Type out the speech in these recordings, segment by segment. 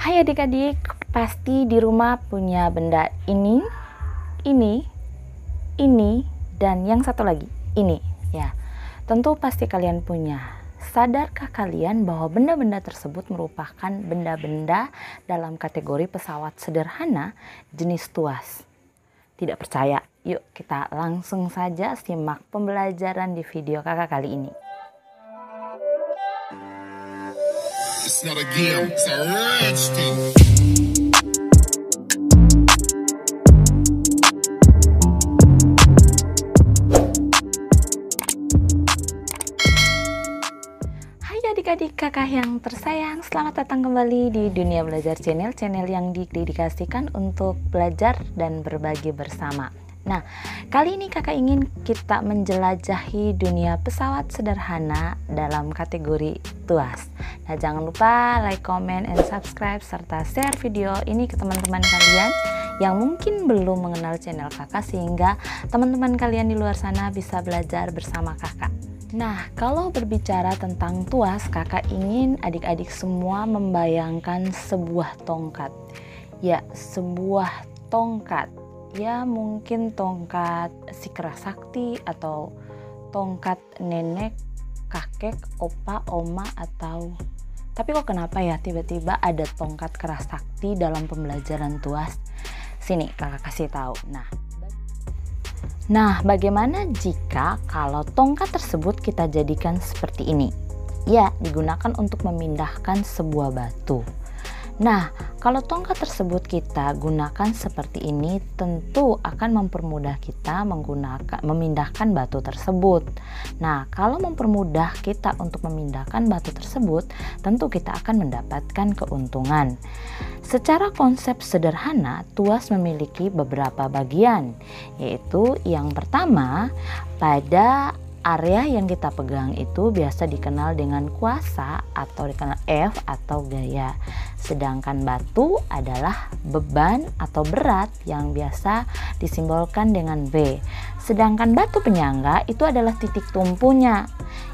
Hai adik-adik, pasti di rumah punya benda ini, dan yang satu lagi, ini. Ya, tentu pasti kalian punya. Sadarkah kalian bahwa benda-benda tersebut merupakan benda-benda dalam kategori pesawat sederhana jenis tuas? Tidak percaya? Yuk kita langsung saja simak pembelajaran di video kakak kali ini. It's not a game, it's a rich thing. Hai adik-adik kakak yang tersayang, selamat datang kembali di Dunia Belajar Channel yang didedikasikan untuk belajar dan berbagi bersama. Nah, kali ini kakak ingin kita menjelajahi dunia pesawat sederhana dalam kategori tuas. Nah, jangan lupa like, comment, and subscribe serta share video ini ke teman-teman kalian yang mungkin belum mengenal channel kakak, sehingga teman-teman kalian di luar sana bisa belajar bersama kakak. Nah, kalau berbicara tentang tuas, kakak ingin adik-adik semua membayangkan sebuah tongkat. Ya, sebuah tongkat. Ya, mungkin tongkat si Kerasakti atau tongkat nenek, kakek, opa, oma, atau tapi kok kenapa ya tiba-tiba ada tongkat Kerasakti dalam pembelajaran tuas? Sini kakak kasih tahu. Nah, bagaimana jika kalau tongkat tersebut kita jadikan seperti ini? Ya, digunakan untuk memindahkan sebuah batu. Nah, kalau tongkat tersebut kita gunakan seperti ini, tentu akan mempermudah kita memindahkan batu tersebut. Nah, kalau mempermudah kita untuk memindahkan batu tersebut, tentu kita akan mendapatkan keuntungan. Secara konsep sederhana, tuas memiliki beberapa bagian, yaitu yang pertama, pada area yang kita pegang itu biasa dikenal dengan kuasa atau dikenal F atau gaya. Sedangkan batu adalah beban atau berat yang biasa disimbolkan dengan V. Sedangkan batu penyangga itu adalah titik tumpunya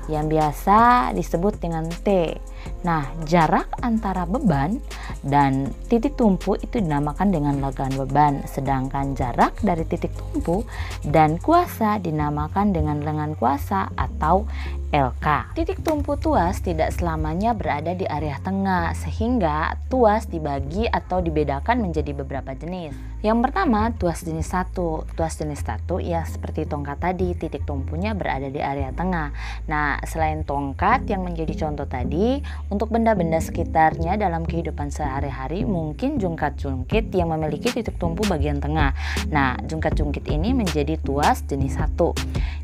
yang biasa disebut dengan T. Nah, jarak antara beban dan titik tumpu itu dinamakan dengan lagan beban. Sedangkan jarak dari titik tumpu dan kuasa dinamakan dengan lengan kuasa atau LK. Titik tumpu tuas tidak selamanya berada di area tengah, sehingga tuas dibagi atau dibedakan menjadi beberapa jenis. Yang pertama, tuas jenis 1. Tuas jenis 1 ya seperti tongkat tadi, titik tumpunya berada di area tengah. Nah, selain tongkat yang menjadi contoh tadi, untuk benda-benda sekitarnya dalam kehidupan sehari-hari mungkin jungkat-jungkit yang memiliki titik tumpu bagian tengah. Nah, jungkat-jungkit ini menjadi tuas jenis 1.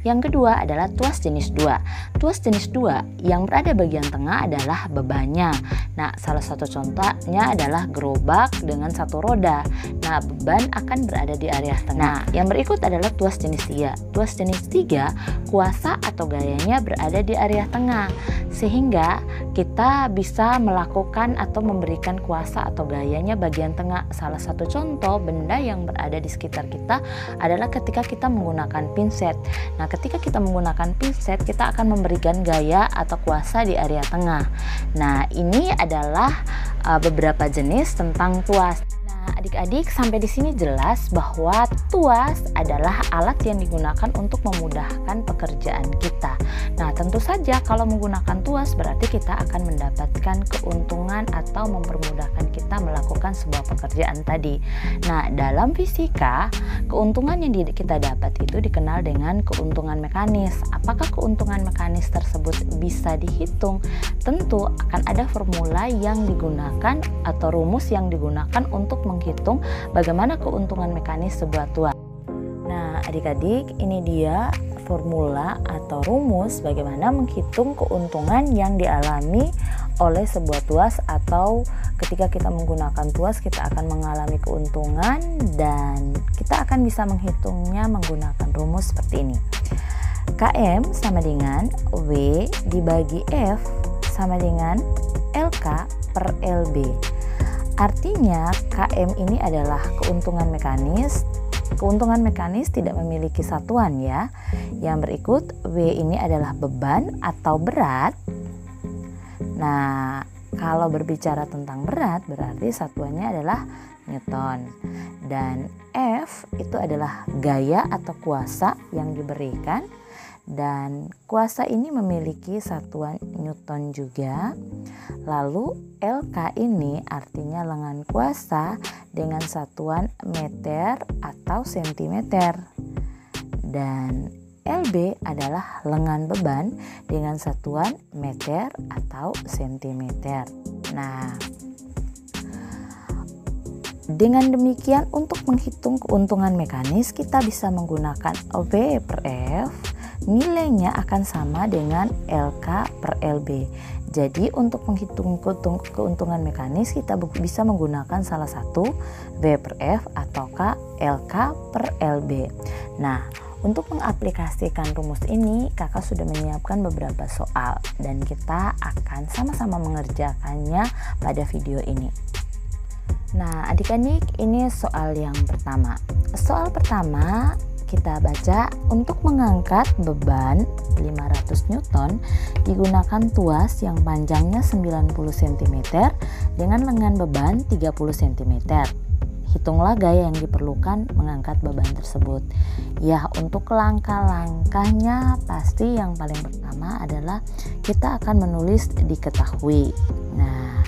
Yang kedua adalah tuas jenis 2. Tuas jenis 2 yang berada bagian tengah adalah bebannya. Nah, salah satu contohnya adalah gerobak dengan satu roda. Nah, beban akan berada di area tengah. Nah, yang berikut adalah tuas jenis 3. Tuas jenis 3, kuasa atau gayanya berada di area tengah, sehingga kita bisa melakukan atau memberikan kuasa atau gayanya bagian tengah. Salah satu contoh benda yang berada di sekitar kita adalah ketika kita menggunakan pinset. Nah, ketika kita menggunakan pinset, kita akan memberikan gaya atau kuasa di area tengah. Nah, ini adalah beberapa jenis tentang tuas. Adik-adik, sampai di sini jelas bahwa tuas adalah alat yang digunakan untuk memudahkan pekerjaan kita. Nah, tentu saja kalau menggunakan tuas berarti kita akan mendapatkan keuntungan atau mempermudahkan kita melakukan sebuah pekerjaan tadi. Nah, dalam fisika, keuntungan yang kita dapat itu dikenal dengan keuntungan mekanis. Apakah keuntungan mekanis tersebut bisa dihitung? Tentu akan ada formula yang digunakan atau rumus yang digunakan untuk menghitung bagaimana keuntungan mekanis sebuah tuas. Nah, adik-adik, ini dia formula atau rumus bagaimana menghitung keuntungan yang dialami oleh sebuah tuas, atau ketika kita menggunakan tuas kita akan mengalami keuntungan dan kita akan bisa menghitungnya menggunakan rumus seperti ini. KM sama dengan W dibagi F sama dengan LK per LB. Artinya KM ini adalah keuntungan mekanis. Keuntungan mekanis tidak memiliki satuan ya. Yang berikut W ini adalah beban atau berat. Nah, kalau berbicara tentang berat berarti satuannya adalah Newton. Dan F itu adalah gaya atau kuasa yang diberikan. Dan kuasa ini memiliki satuan Newton juga. Lalu LK ini artinya lengan kuasa dengan satuan meter atau sentimeter. Dan LB adalah lengan beban dengan satuan meter atau sentimeter. Nah, dengan demikian untuk menghitung keuntungan mekanis kita bisa menggunakan V per F. Nilainya akan sama dengan LK per LB. Jadi untuk menghitung keuntungan mekanis kita bisa menggunakan salah satu V per F ataukah LK per LB. Nah, untuk mengaplikasikan rumus ini kakak sudah menyiapkan beberapa soal dan kita akan sama-sama mengerjakannya pada video ini. Nah, adik-adik, ini soal yang pertama. Soal pertama kita baca, untuk mengangkat beban 500 Newton digunakan tuas yang panjangnya 90 cm dengan lengan beban 30 cm. Hitunglah gaya yang diperlukan mengangkat beban tersebut. Ya, untuk langkah-langkahnya pasti yang paling pertama adalah kita akan menulis diketahui. Nah,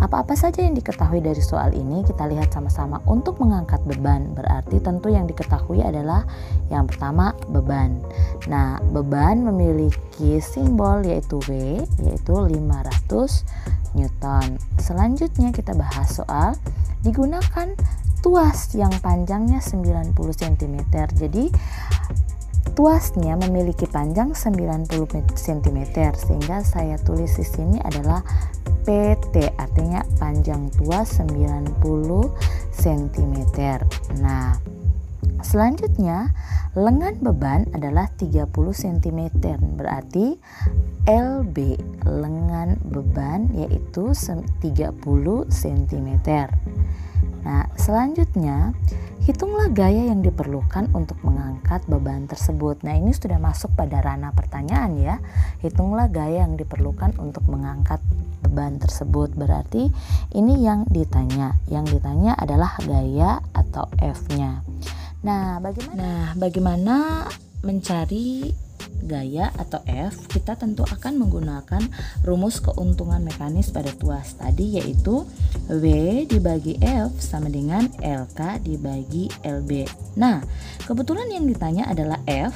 apa-apa saja yang diketahui dari soal ini kita lihat sama-sama. Untuk mengangkat beban berarti tentu yang diketahui adalah yang pertama beban. Nah, beban memiliki simbol yaitu W, yaitu 500 Newton. Selanjutnya kita bahas soal digunakan tuas yang panjangnya 90 cm. Jadi tuasnya memiliki panjang 90 cm sehingga saya tulis di sini adalah PT, artinya panjang tuas 90 cm. Nah, selanjutnya lengan beban adalah 30 cm, berarti LB lengan beban yaitu 30 cm. Nah, selanjutnya hitunglah gaya yang diperlukan untuk mengangkat beban tersebut. Nah, ini sudah masuk pada ranah pertanyaan ya. Hitunglah gaya yang diperlukan untuk mengangkat beban tersebut. Berarti ini yang ditanya. Yang ditanya adalah gaya atau F-nya. Nah, bagaimana mencari gaya atau F? Kita tentu akan menggunakan rumus keuntungan mekanis pada tuas tadi, yaitu W dibagi F sama dengan LK dibagi LB. Nah, kebetulan yang ditanya adalah F.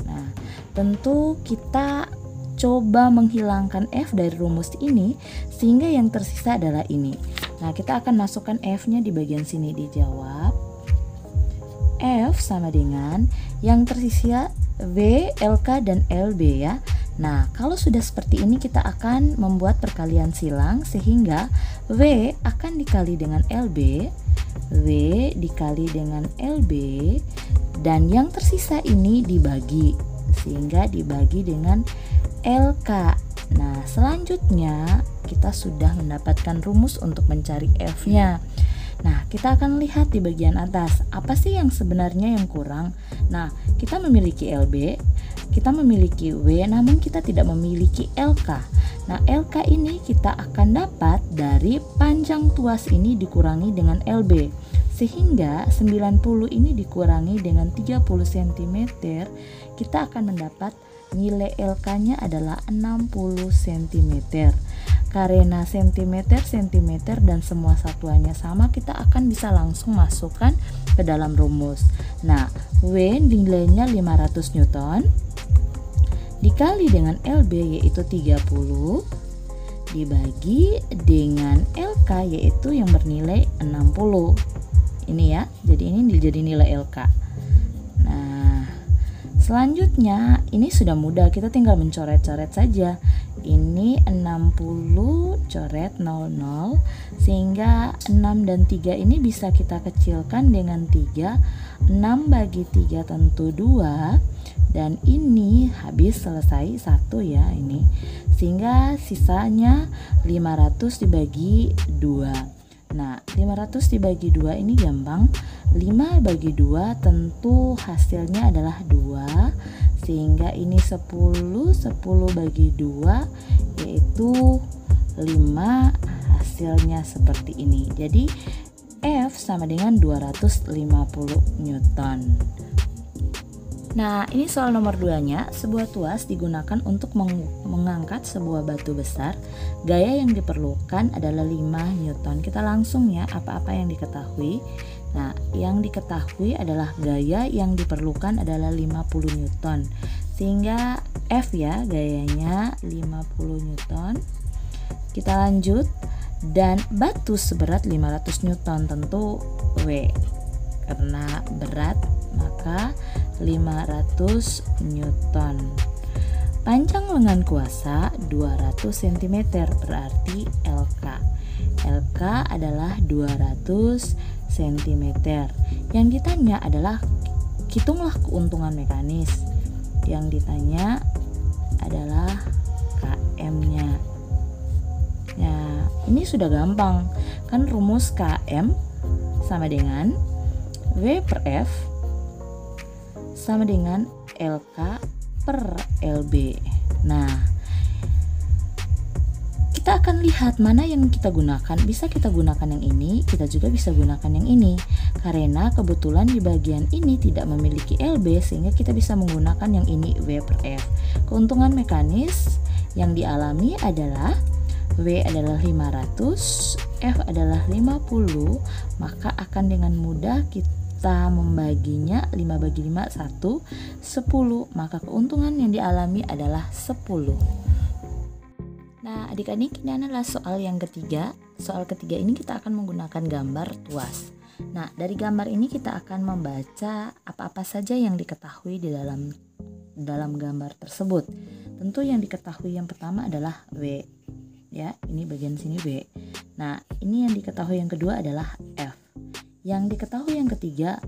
Nah, tentu kita coba menghilangkan F dari rumus ini sehingga yang tersisa adalah ini. Nah, kita akan masukkan F-nya di bagian sini, dijawab. F sama dengan yang tersisa W, LK, dan LB ya. Nah, kalau sudah seperti ini kita akan membuat perkalian silang sehingga W akan dikali dengan LB, W dikali dengan LB, dan yang tersisa ini dibagi sehingga dibagi dengan LK. Nah, selanjutnya kita sudah mendapatkan rumus untuk mencari F-nya. Nah, kita akan lihat di bagian atas, apa sih yang sebenarnya yang kurang? Nah, kita memiliki LB, kita memiliki W, namun kita tidak memiliki LK. Nah, LK ini kita akan dapat dari panjang tuas ini dikurangi dengan LB. Sehingga 90 ini dikurangi dengan 30 cm, kita akan mendapat nilai LK-nya adalah 60 cm. Karena cm, dan semua satuannya sama, kita akan bisa langsung masukkan ke dalam rumus. Nah, W nilainya 500 Newton dikali dengan LB yaitu 30 dibagi dengan LK yaitu yang bernilai 60. Ini ya, jadi ini jadi nilai LK. Nah, selanjutnya ini sudah mudah, kita tinggal mencoret-coret saja. Ini 60 coret 00 sehingga 6 dan 3 ini bisa kita kecilkan dengan 3. 6 bagi 3 tentu 2 dan ini habis selesai 1 ya ini. Sehingga sisanya 500 dibagi 2. Nah, 500 dibagi 2 ini gampang. 5 bagi 2 tentu hasilnya adalah 2, sehingga ini 10 bagi 2 yaitu 5 hasilnya seperti ini. Jadi F sama dengan 250 Newton. Nah, ini soal nomor 2-nya. Sebuah tuas digunakan untuk mengangkat sebuah batu besar. Gaya yang diperlukan adalah 5 Newton. Kita langsung ya, apa-apa yang diketahui. Nah, yang diketahui adalah gaya yang diperlukan adalah 50 Newton. Sehingga F ya, gayanya 50 Newton. Kita lanjut. Dan batu seberat 500 Newton, tentu W. Karena berat, maka 500 Newton. Panjang lengan kuasa 200 cm, berarti LK. LK adalah 200 cm. Yang ditanya adalah hitunglah keuntungan mekanis. Yang ditanya adalah KM-nya. Nah, ini sudah gampang. Kan rumus KM sama dengan W per F sama dengan LK per LB. Nah, kita akan lihat mana yang kita gunakan. Bisa kita gunakan yang ini, kita juga bisa gunakan yang ini. Karena kebetulan di bagian ini tidak memiliki LB, sehingga kita bisa menggunakan yang ini, W per F. Keuntungan mekanis yang dialami adalah W adalah 500, F adalah 50, maka akan dengan mudah kita membaginya. 5 bagi 5, 1, 10, maka keuntungan yang dialami adalah 10. Nah, adik-adik, ini adalah soal yang ketiga. Soal ketiga ini kita akan menggunakan gambar tuas. Nah, dari gambar ini kita akan membaca apa-apa saja yang diketahui di dalam gambar tersebut. Tentu yang diketahui yang pertama adalah W. Ya, ini bagian sini W. Nah, ini yang diketahui yang kedua adalah F. Yang diketahui yang ketiga,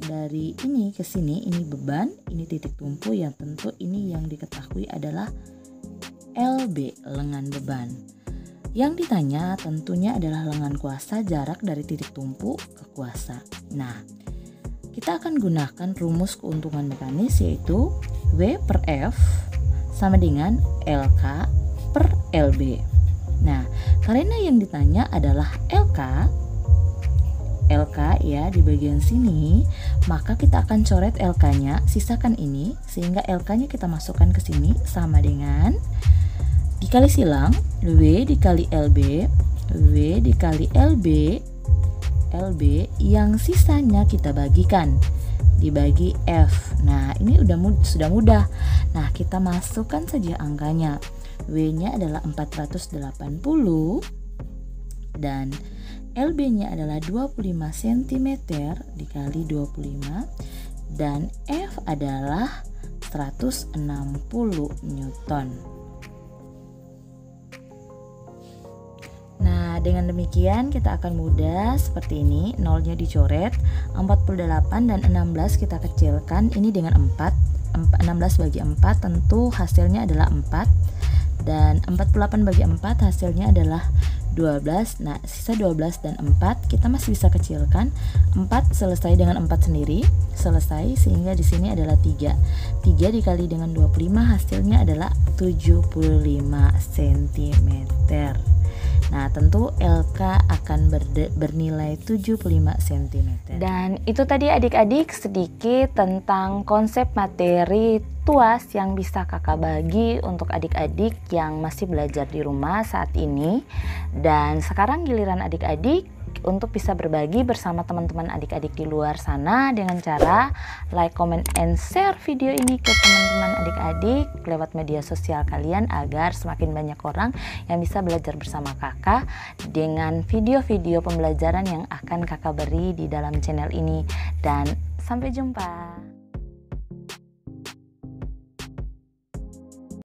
dari ini ke sini, ini beban, ini titik tumpu, yang tentu ini yang diketahui adalah LB, lengan beban. Yang ditanya tentunya adalah lengan kuasa, jarak dari titik tumpu ke kuasa. Nah, kita akan gunakan rumus keuntungan mekanis, yaitu W per F sama dengan LK per LB. Nah, karena yang ditanya adalah LK ya di bagian sini, maka kita akan coret LK-nya, sisakan ini, sehingga LK-nya kita masukkan ke sini sama dengan dikali silang W dikali LB, W dikali LB yang sisanya kita bagikan, dibagi F. Nah, ini sudah mudah. Nah, kita masukkan saja angkanya. W-nya adalah 480 dan LB-nya adalah 25 cm dikali 25 dan F adalah 160 Newton. Nah, dengan demikian kita akan mudah seperti ini. Nolnya dicoret, 48 dan 16 kita kecilkan. Ini dengan 4, 16 bagi 4 tentu hasilnya adalah 4. Dan 48 bagi 4 hasilnya adalah 12. Nah, sisa 12 dan 4 kita masih bisa kecilkan. 4 selesai dengan 4 sendiri, selesai, sehingga di sini adalah 3. 3 dikali dengan 25 hasilnya adalah 75 cm. Nah, tentu LK akan bernilai 75 cm. Dan itu tadi adik-adik sedikit tentang konsep materi tuas yang bisa kakak bagi untuk adik-adik yang masih belajar di rumah saat ini. Dan sekarang giliran adik-adik untuk bisa berbagi bersama teman-teman adik-adik di luar sana dengan cara like, comment, and share video ini ke teman-teman adik-adik lewat media sosial kalian agar semakin banyak orang yang bisa belajar bersama kakak dengan video-video pembelajaran yang akan kakak beri di dalam channel ini. Dan sampai jumpa.